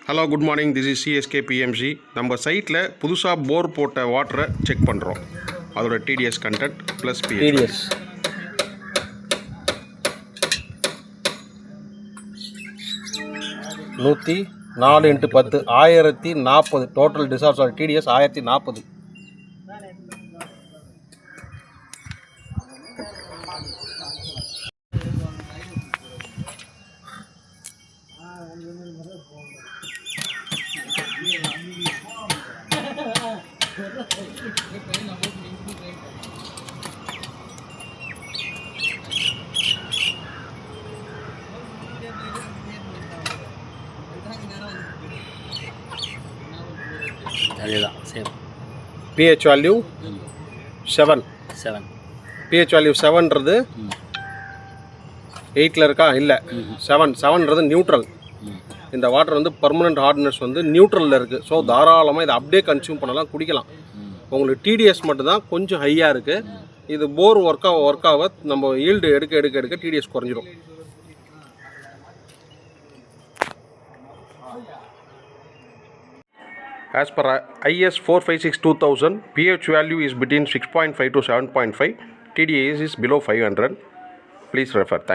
Hello good morning, this is CSK PMC. நம்ம சைட்டில் புதுசாக போர் போட்ட வாட்டரை செக் பண்ணுறோம். அதோட TDS content plus TDS 104x10 1040 total discharge TDS 1040. அதேதான் same. PH value 7. PH value 7ன்றது 8ல் இருக்கா? இல்லை, 7ன்றது நியூட்ரல். இந்த வாட்டர் வந்து பர்மனெண்ட் ஹார்ட்னஸ் வந்து நியூட்ரலில் இருக்குது. ஸோ தாராளமாக இதை அப்படியே கன்சியூம் பண்ணலாம், குடிக்கலாம். உங்களுக்கு டிடிஎஸ் மட்டும்தான் கொஞ்சம் ஹையாக இருக்குது. இது போர் ஒர்க் ஆக நம்ம ஈல்டு எடுக்க டிடிஎஸ் குறைஞ்சிடும். As per IS 456-2000, pH value is between 6.5 to 7.5. TDS is below 500. Please refer. Thank you.